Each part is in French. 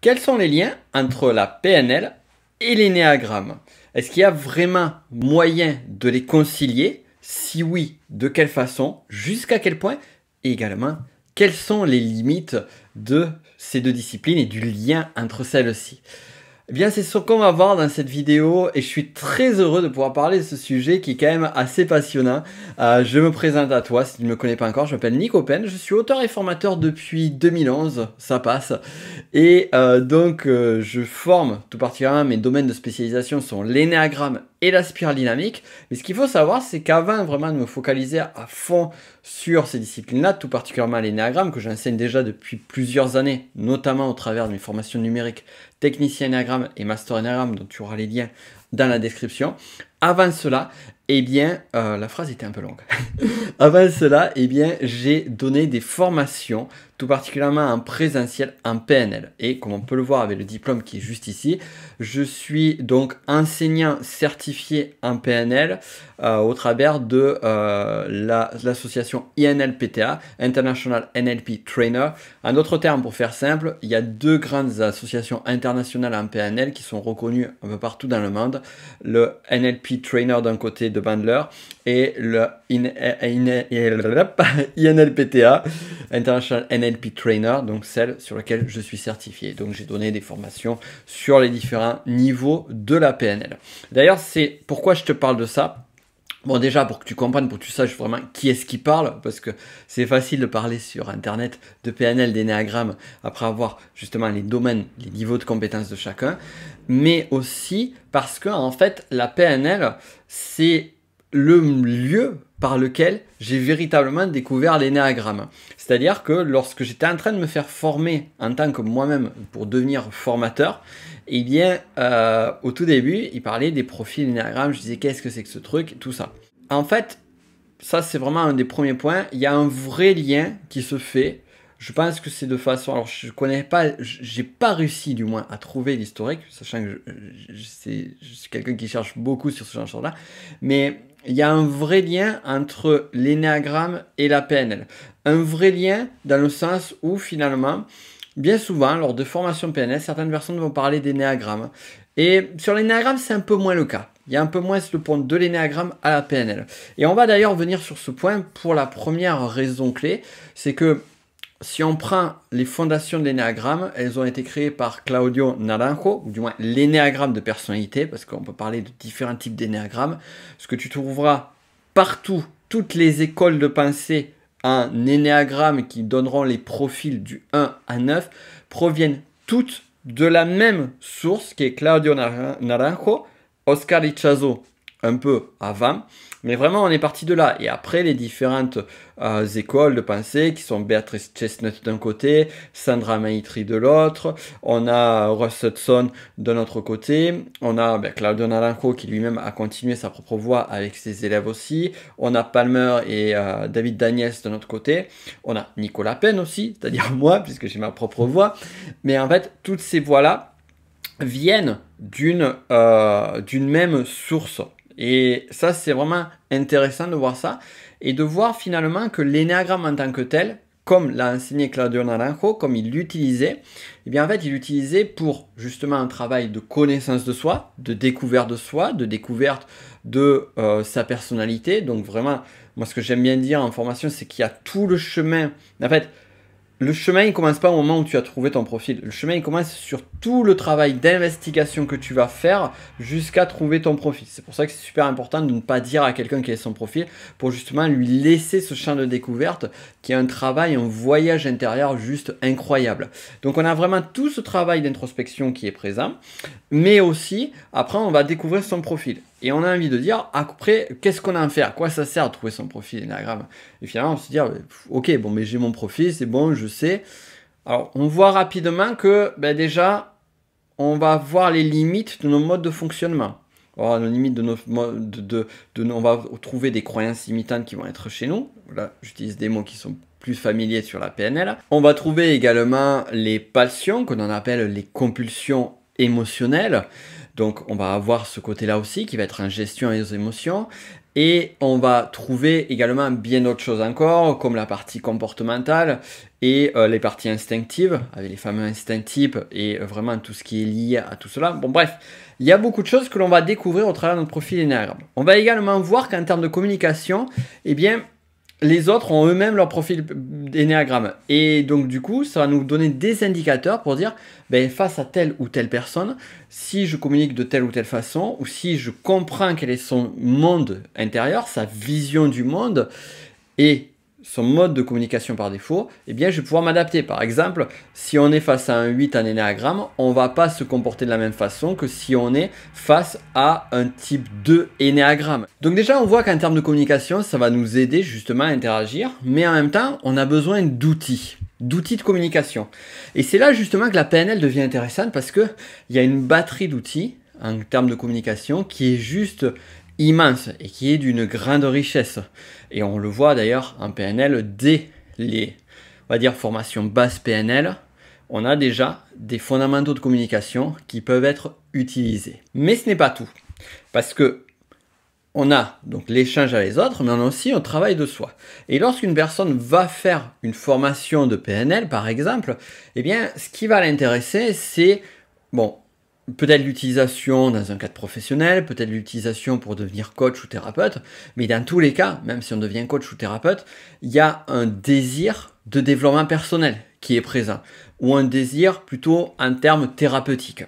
Quels sont les liens entre la PNL et l'énéagramme? Est-ce qu'il y a vraiment moyen de les concilier? Si oui, de quelle façon? Jusqu'à quel point? Et également, quelles sont les limites de ces deux disciplines et du lien entre celles-ci? Eh bien, c'est ce qu'on va voir dans cette vidéo et je suis très heureux de pouvoir parler de ce sujet qui est quand même assez passionnant. Je me présente à toi, si tu ne me connais pas encore, je m'appelle Nick Open, je suis auteur et formateur depuis 2011, ça passe. Et je forme tout particulièrement, mes domaines de spécialisation sont l'énéagramme et la spirale dynamique. Mais ce qu'il faut savoir, c'est qu'avant vraiment de me focaliser à fond sur ces disciplines-là, tout particulièrement l'énéagramme, que j'enseigne déjà depuis plusieurs années, notamment au travers de mes formations numériques, technicien énéagramme et master énéagramme, dont tu auras les liens dans la description. Avant cela, eh bien, la phrase était un peu longue. Avant cela, eh bien, j'ai donné des formations, tout particulièrement en présentiel, en PNL. Et comme on peut le voir avec le diplôme qui est juste ici, je suis donc enseignant certifié en PNL au travers de l'association INLPTA, International NLP Trainer. En d'autres termes, pour faire simple, il y a deux grandes associations internationales en PNL qui sont reconnues un peu partout dans le monde. Le NLP Trainer d'un côté de Bandler et le INLPTA, International NLP Trainer, donc celle sur laquelle je suis certifié. Donc j'ai donné des formations sur les différents niveaux de la PNL. D'ailleurs, c'est pourquoi je te parle de ça. Bon, déjà, pour que tu comprennes, pour que tu saches vraiment qui est-ce qui parle, parce que c'est facile de parler sur Internet de PNL, d'énéagramme, après avoir justement les domaines, les niveaux de compétences de chacun, mais aussi parce que, en fait, la PNL, c'est le lieu par lequel j'ai véritablement découvert l'énéagramme. C'est-à-dire que lorsque j'étais en train de me faire former en tant que moi-même pour devenir formateur, eh bien, au tout début, il parlait des profils énéagramme, je disais qu'est-ce que c'est que ce truc, tout ça. En fait, ça c'est vraiment un des premiers points, il y a un vrai lien qui se fait. Je pense que c'est de façon, alors je connais pas, j'ai pas réussi du moins à trouver l'historique, sachant que je suis quelqu'un qui cherche beaucoup sur ce genre de choses-là, mais il y a un vrai lien entre l'énéagramme et la PNL. Un vrai lien dans le sens où finalement, bien souvent, lors de formations PNL, certaines personnes vont parler d'énéagramme. Et sur l'énéagramme, c'est un peu moins le cas. Il y a un peu moins le pont de l'énéagramme à la PNL. Et on va d'ailleurs venir sur ce point pour la première raison clé, c'est que si on prend les fondations de l'énéagramme, elles ont été créées par Claudio Naranjo, ou du moins l'énéagramme de personnalité, parce qu'on peut parler de différents types d'énéagrammes. Ce que tu trouveras partout, toutes les écoles de pensée en énéagramme qui donneront les profils du 1 à 9, proviennent toutes de la même source qui est Claudio Naranjo, Oscar Ichazo un peu avant, mais vraiment on est parti de là. Et après les différentes écoles de pensée qui sont Beatrice Chestnut d'un côté, Sandra Maitri de l'autre, on a Russ Hudson d'un autre côté, on a Claudio Naranjo qui lui-même a continué sa propre voie avec ses élèves aussi, on a Palmer et David Daniels de notre côté, on a Nicolas Penn aussi, c'est-à-dire moi puisque j'ai ma propre voie, mais en fait toutes ces voies-là viennent d'une même source. Et ça, c'est vraiment intéressant de voir ça et de voir finalement que l'énéagramme en tant que tel, comme l'a enseigné Claudio Naranjo, comme il l'utilisait, eh bien en fait, il l'utilisait pour justement un travail de connaissance de soi, de découverte de sa personnalité. Donc vraiment, moi ce que j'aime bien dire en formation, c'est qu'il y a tout le chemin. En fait, le chemin, il commence pas au moment où tu as trouvé ton profil. Le chemin, il commence sur tout le travail d'investigation que tu vas faire jusqu'à trouver ton profil. C'est pour ça que c'est super important de ne pas dire à quelqu'un quel est son profil pour justement lui laisser ce champ de découverte qui est un travail, un voyage intérieur juste incroyable. Donc on a vraiment tout ce travail d'introspection qui est présent, mais aussi après on va découvrir son profil. Et on a envie de dire, après, qu'est-ce qu'on a à faire? À quoi ça sert de trouver son profil énéagramme? Et finalement, on se dit, ok, bon, mais j'ai mon profil, c'est bon, je sais. Alors, on voit rapidement que, déjà, on va voir les limites de nos modes de fonctionnement. Alors, les limites de nos modes on va trouver des croyances limitantes qui vont être chez nous. Là, j'utilise des mots qui sont plus familiers sur la PNL. On va trouver également les passions, que l'on appelle les compulsions émotionnelles. Donc on va avoir ce côté-là aussi qui va être en gestion des émotions. Et on va trouver également bien d'autres choses encore, comme la partie comportementale et les parties instinctives, avec les fameux instincts types et vraiment tout ce qui est lié à tout cela. Bon bref, il y a beaucoup de choses que l'on va découvrir au travers de notre profil Enneagramme. On va également voir qu'en termes de communication, eh bien, les autres ont eux-mêmes leur profil Enneagramme. Et donc du coup, ça va nous donner des indicateurs pour dire, ben, face à telle ou telle personne, si je communique de telle ou telle façon, ou si je comprends quel est son monde intérieur, sa vision du monde, et son mode de communication par défaut, eh bien, je vais pouvoir m'adapter. Par exemple, si on est face à un 8 en Ennéagramme, on ne va pas se comporter de la même façon que si on est face à un type 2 Ennéagramme. Donc déjà, on voit qu'en termes de communication, ça va nous aider justement à interagir, mais en même temps, on a besoin d'outils de communication. Et c'est là justement que la PNL devient intéressante parce qu'il y a une batterie d'outils en termes de communication qui est juste immense et qui est d'une grande richesse. Et on le voit d'ailleurs en PNL dès les, on va dire, formations basse PNL, on a déjà des fondamentaux de communication qui peuvent être utilisés. Mais ce n'est pas tout, parce que on a donc l'échange avec les autres, mais on a aussi un travail de soi. Et lorsqu'une personne va faire une formation de PNL, par exemple, eh bien, ce qui va l'intéresser, c'est, bon, peut-être l'utilisation dans un cadre professionnel, peut-être l'utilisation pour devenir coach ou thérapeute, mais dans tous les cas, même si on devient coach ou thérapeute, il y a un désir de développement personnel qui est présent, ou un désir plutôt en termes thérapeutiques.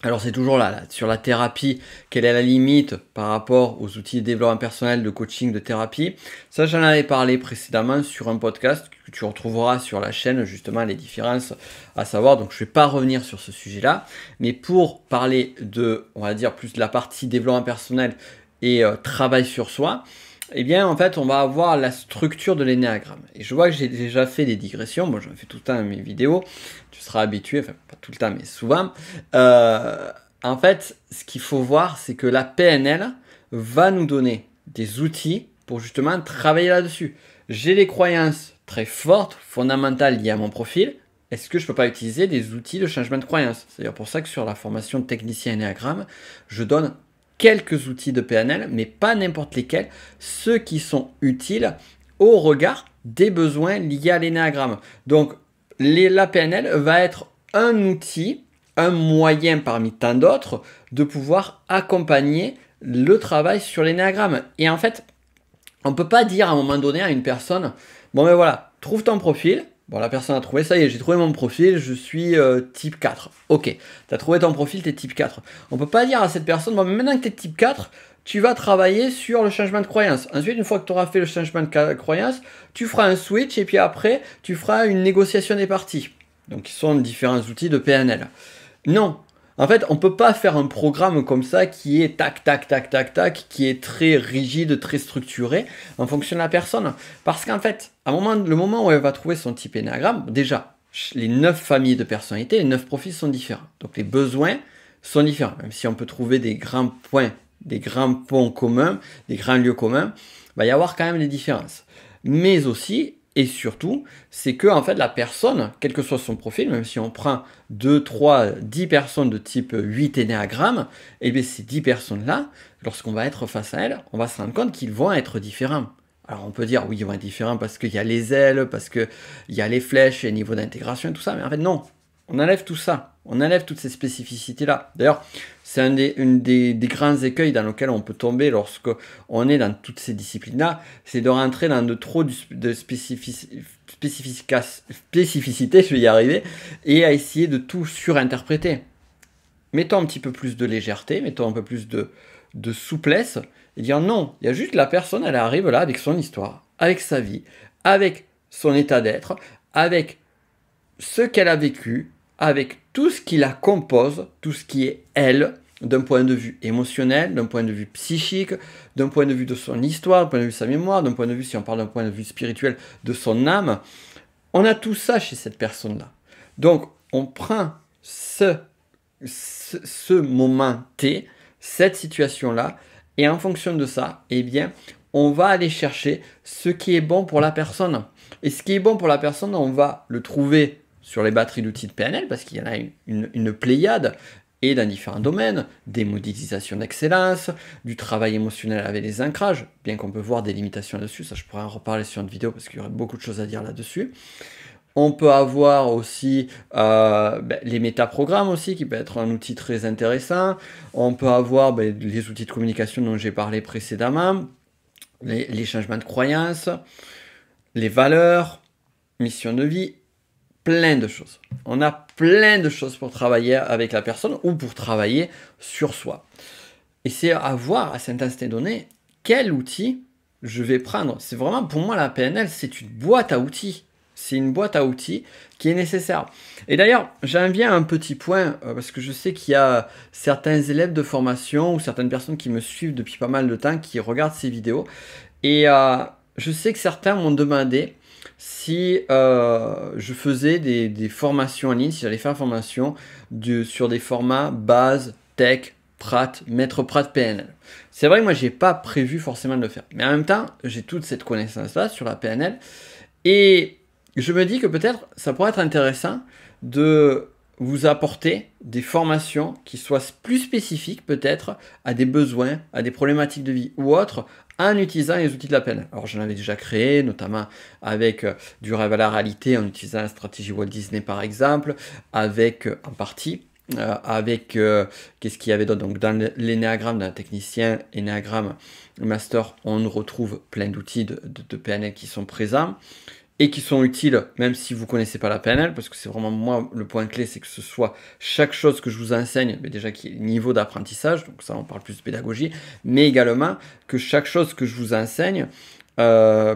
Alors c'est toujours là, sur la thérapie, quelle est la limite par rapport aux outils de développement personnel, de coaching, de thérapie. Ça, j'en avais parlé précédemment sur un podcast que tu retrouveras sur la chaîne, justement, les différences à savoir. Donc je ne vais pas revenir sur ce sujet-là, mais pour parler de, on va dire, plus de la partie développement personnel et travail sur soi, eh bien, en fait, on va avoir la structure de l'énéagramme. Et je vois que j'ai déjà fait des digressions. Moi, j'en fais tout le temps dans mes vidéos. Tu seras habitué, enfin, pas tout le temps, mais souvent. En fait, ce qu'il faut voir, c'est que la PNL va nous donner des outils pour justement travailler là-dessus. J'ai des croyances très fortes, fondamentales liées à mon profil. Est-ce que je ne peux pas utiliser des outils de changement de croyance? C'est d'ailleurs pour ça que sur la formation de technicien énéagramme, je donne quelques outils de PNL, mais pas n'importe lesquels, ceux qui sont utiles au regard des besoins liés à l'énéagramme. Donc, la PNL va être un outil, un moyen parmi tant d'autres de pouvoir accompagner le travail sur l'énéagramme. Et en fait, on ne peut pas dire à un moment donné à une personne, bon ben voilà, trouve ton profil. Bon, la personne a trouvé, ça y est, j'ai trouvé mon profil, je suis type 4. Ok, tu as trouvé ton profil, tu es type 4. On ne peut pas dire à cette personne, bon, maintenant que tu es type 4, tu vas travailler sur le changement de croyance. Ensuite, une fois que tu auras fait le changement de croyance, tu feras un switch et puis après, tu feras une négociation des parties. Donc, ce sont différents outils de PNL. Non. En fait, on ne peut pas faire un programme comme ça qui est tac, tac, tac, tac, tac, qui est très rigide, très structuré en fonction de la personne. Parce qu'en fait, le moment où elle va trouver son type énéagramme, déjà, les 9 familles de personnalités, les 9 profils sont différents. Donc les besoins sont différents. Même si on peut trouver des grands points, des grands ponts communs, des grands lieux communs, il va y avoir quand même des différences. Mais aussi, et surtout, c'est que en fait, la personne, quel que soit son profil, même si on prend 2, 3, 10 personnes de type 8 énéagramme, et bien ces 10 personnes-là, lorsqu'on va être face à elles, on va se rendre compte qu'ils vont être différents. Alors on peut dire, oui, ils vont être différents parce qu'il y a les ailes, parce qu'il y a les flèches, les niveaux d'intégration et tout ça, mais en fait non, on enlève tout ça, on enlève toutes ces spécificités-là. D'ailleurs, c'est un des grands écueils dans lesquels on peut tomber lorsqu'on est dans toutes ces disciplines-là, c'est de rentrer dans trop de spécificité, je vais y arriver, et à essayer de tout surinterpréter. Mettons un petit peu plus de légèreté, mettons un peu plus de souplesse, et dire non, il y a juste la personne, elle arrive là avec son histoire, avec sa vie, avec son état d'être, avec ce qu'elle a vécu, avec tout ce qui la compose, tout ce qui est elle, d'un point de vue émotionnel, d'un point de vue psychique, d'un point de vue de son histoire, d'un point de vue de sa mémoire, d'un point de vue, si on parle d'un point de vue spirituel, de son âme. On a tout ça chez cette personne-là. Donc, on prend ce moment T, cette situation-là, et en fonction de ça, eh bien, on va aller chercher ce qui est bon pour la personne. Et ce qui est bon pour la personne, on va le trouver sur les batteries d'outils de PNL, parce qu'il y en a une pléiade, et dans différents domaines, des modélisations d'excellence, du travail émotionnel avec les ancrages, bien qu'on peut voir des limitations dessus, ça je pourrais en reparler sur une vidéo parce qu'il y aurait beaucoup de choses à dire là-dessus. On peut avoir aussi les métaprogrammes aussi, qui peut être un outil très intéressant. On peut avoir les outils de communication dont j'ai parlé précédemment, les changements de croyances, les valeurs, mission de vie, plein de choses. On a plein de choses pour travailler avec la personne ou pour travailler sur soi. Et c'est à voir à cet instant donné quel outil je vais prendre. C'est vraiment, pour moi, la PNL, c'est une boîte à outils. C'est une boîte à outils qui est nécessaire. Et d'ailleurs, j'en viens à un petit point, parce que je sais qu'il y a certains élèves de formation ou certaines personnes qui me suivent depuis pas mal de temps, qui regardent ces vidéos. Et je sais que certains m'ont demandé si je faisais des formations en ligne, si j'allais faire une formation sur des formats base, tech, Prat, maître Prat PNL. C'est vrai que moi, j'ai pas prévu forcément de le faire. Mais en même temps, j'ai toute cette connaissance-là sur la PNL. Et je me dis que peut-être ça pourrait être intéressant de vous apporter des formations qui soient plus spécifiques peut-être à des besoins, à des problématiques de vie ou autres, en utilisant les outils de la PNL. Alors j'en avais déjà créé, notamment avec du rêve à la réalité, en utilisant la stratégie Walt Disney par exemple, avec en partie, qu'est-ce qu'il y avait d'autre? Donc dans l'énéagramme, dans le technicien énéagramme master, on retrouve plein d'outils de PNL qui sont présents et qui sont utiles, même si vous ne connaissez pas la PNL, parce que c'est vraiment moi, le point clé, c'est que ce soit chaque chose que je vous enseigne, mais déjà qui est niveau d'apprentissage, donc ça on parle plus de pédagogie, mais également que chaque chose que je vous enseigne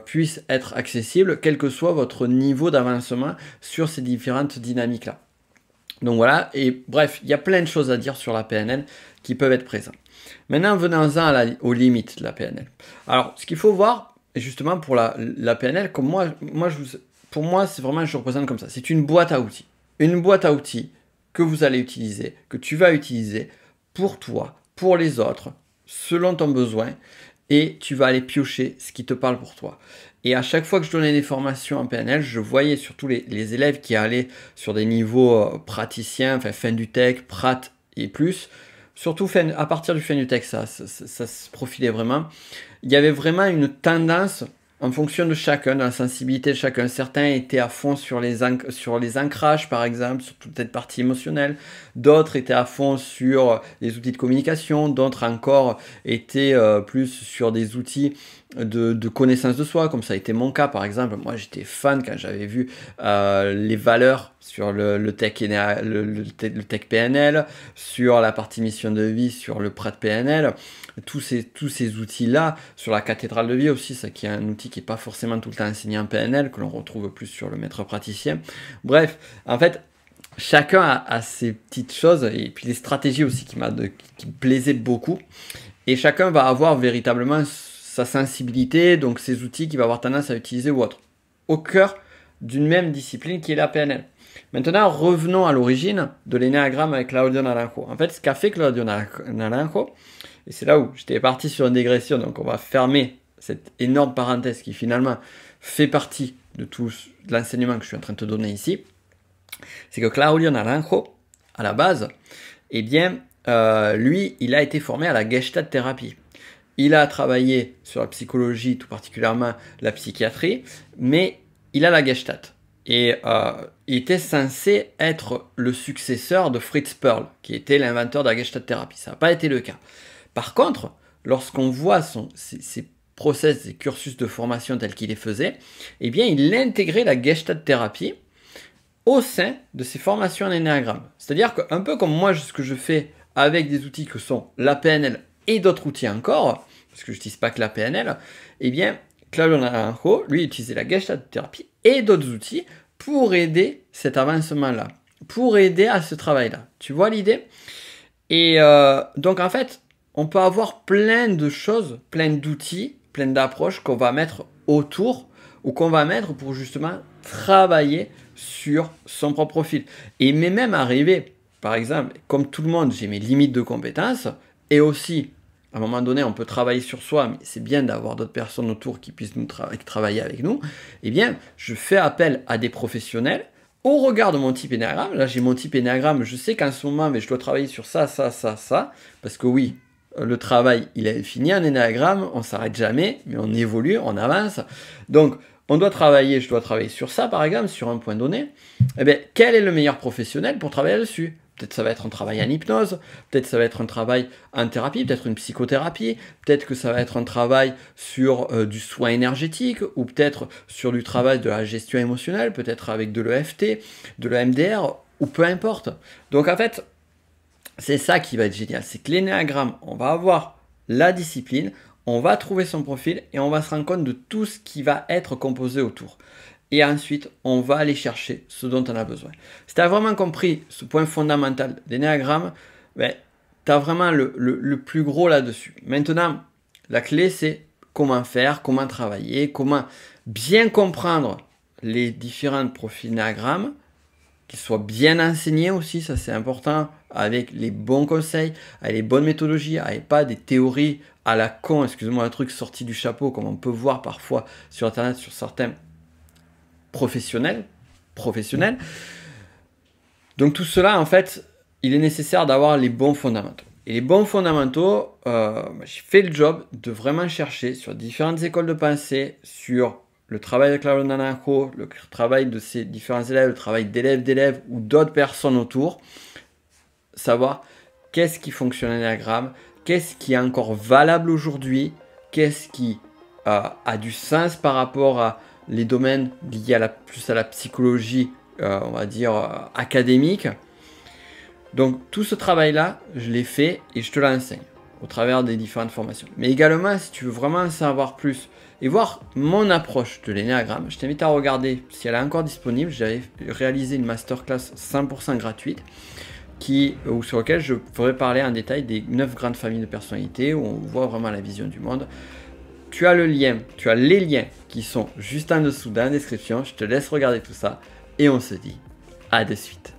puisse être accessible, quel que soit votre niveau d'avancement sur ces différentes dynamiques-là. Donc voilà, et bref, il y a plein de choses à dire sur la PNL qui peuvent être présentes. Maintenant, venons-en aux limites de la PNL. Alors, ce qu'il faut voir, et justement pour la PNL, comme pour moi, c'est vraiment, je représente comme ça. C'est une boîte à outils. Une boîte à outils que vous allez utiliser, que tu vas utiliser pour toi, pour les autres, selon ton besoin, et tu vas aller piocher ce qui te parle pour toi. Et à chaque fois que je donnais des formations en PNL, je voyais surtout les élèves qui allaient sur des niveaux praticiens, enfin fin du tech, prat et plus, surtout à partir du fin du tech, ça se profilait vraiment. Il y avait vraiment une tendance en fonction de chacun, de la sensibilité de chacun. Certains étaient à fond sur les ancrages, par exemple, sur toute cette partie émotionnelle. D'autres étaient à fond sur les outils de communication. D'autres encore étaient plus sur des outils de connaissance de soi, comme ça a été mon cas, par exemple. Moi, j'étais fan quand j'avais vu les valeurs sur le tech PNL, sur la partie mission de vie, sur le Prat PNL. Tous ces outils-là, sur la cathédrale de vie aussi, ça qui est un outil qui n'est pas forcément tout le temps enseigné en PNL, que l'on retrouve plus sur le maître praticien. Bref, en fait, chacun a ses petites choses, et puis les stratégies aussi qui me plaisaient beaucoup. Et chacun va avoir véritablement sa sensibilité, donc ces outils qu'il va avoir tendance à utiliser ou autre, au cœur d'une même discipline qui est la PNL. Maintenant, revenons à l'origine de l'énéagramme avec Claudio Naranjo. En fait, ce qu'a fait Claudio Naranjo, et c'est là où j'étais parti sur une dégression, donc on va fermer cette énorme parenthèse qui finalement fait partie de tout l'enseignement que je suis en train de te donner ici, c'est que Claudio Naranjo, à la base, eh bien, lui, il a été formé à la Gestalt thérapie. Il a travaillé sur la psychologie, tout particulièrement la psychiatrie, mais il a la Gestalt. Et il était censé être le successeur de Fritz Perls, qui était l'inventeur de la Gestalt thérapie. Ça n'a pas été le cas. Par contre, lorsqu'on voit ses process, ses cursus de formation tels qu'il les faisait, eh bien, il intégrait la Gestalt thérapie au sein de ses formations en énéagramme. C'est-à-dire qu'un peu comme moi, ce que je fais avec des outils que sont la PNL et d'autres outils encore, parce que je n'utilise pas que la PNL, eh bien, Claudio Naranjo, lui, utilisait la Gestalt thérapie et d'autres outils pour aider cet avancement-là, pour aider à ce travail-là. Tu vois l'idée? Et donc, en fait, on peut avoir plein de choses, plein d'outils, plein d'approches qu'on va mettre autour ou qu'on va mettre pour justement travailler sur son propre profil. Et mais même arriver, par exemple, comme tout le monde, j'ai mes limites de compétences et aussi, à un moment donné, on peut travailler sur soi, mais c'est bien d'avoir d'autres personnes autour qui puissent travailler avec nous. Eh bien, je fais appel à des professionnels au regard de mon type énéagramme, là j'ai mon type énéagramme, je sais qu'en ce moment, mais je dois travailler sur ça, parce que oui, le travail, il est fini en énéagramme, on s'arrête jamais, mais on évolue, on avance. Donc, je dois travailler sur ça, par exemple, sur un point donné. Eh bien, quel est le meilleur professionnel pour travailler là-dessus? Peut-être ça va être un travail en hypnose, peut-être ça va être un travail en thérapie, peut-être une psychothérapie, peut-être que ça va être un travail sur du soin énergétique, ou peut-être sur du travail de la gestion émotionnelle, peut-être avec de l'EFT, de l'EMDR, ou peu importe. Donc en fait, c'est ça qui va être génial, c'est que l'énéagramme, on va avoir la discipline, on va trouver son profil et on va se rendre compte de tout ce qui va être composé autour. Et ensuite, on va aller chercher ce dont on a besoin. Si tu as vraiment compris ce point fondamental d'énéagramme, ben, tu as vraiment le plus gros là-dessus. Maintenant, la clé, c'est comment faire, comment travailler, comment bien comprendre les différents profils d'énéagramme, qu'ils soient bien enseignés aussi, ça c'est important, avec les bons conseils, avec les bonnes méthodologies, avec pas des théories à la con, excusez-moi, un truc sorti du chapeau, comme on peut voir parfois sur Internet, sur certains professionnels. Donc tout cela, en fait, il est nécessaire d'avoir les bons fondamentaux. Et les bons fondamentaux, j'ai fait le job de vraiment chercher sur différentes écoles de pensée, sur le travail de Claudio Nanacco, le travail de ses différents élèves, le travail d'élèves ou d'autres personnes autour, savoir qu'est-ce qui fonctionne en énéagramme, qu'est-ce qui est encore valable aujourd'hui, qu'est-ce qui a du sens par rapport à les domaines liés plus à la psychologie, on va dire, académique. Donc tout ce travail-là, je l'ai fait et je te l'enseigne au travers des différentes formations. Mais également, si tu veux vraiment en savoir plus et voir mon approche de l'énéagramme, je t'invite à regarder si elle est encore disponible. J'avais réalisé une masterclass 100% gratuite sur laquelle je pourrais parler en détail des 9 grandes familles de personnalités où on voit vraiment la vision du monde. Tu as les liens qui sont juste en dessous dans la description. Je te laisse regarder tout ça et on se dit à de suite.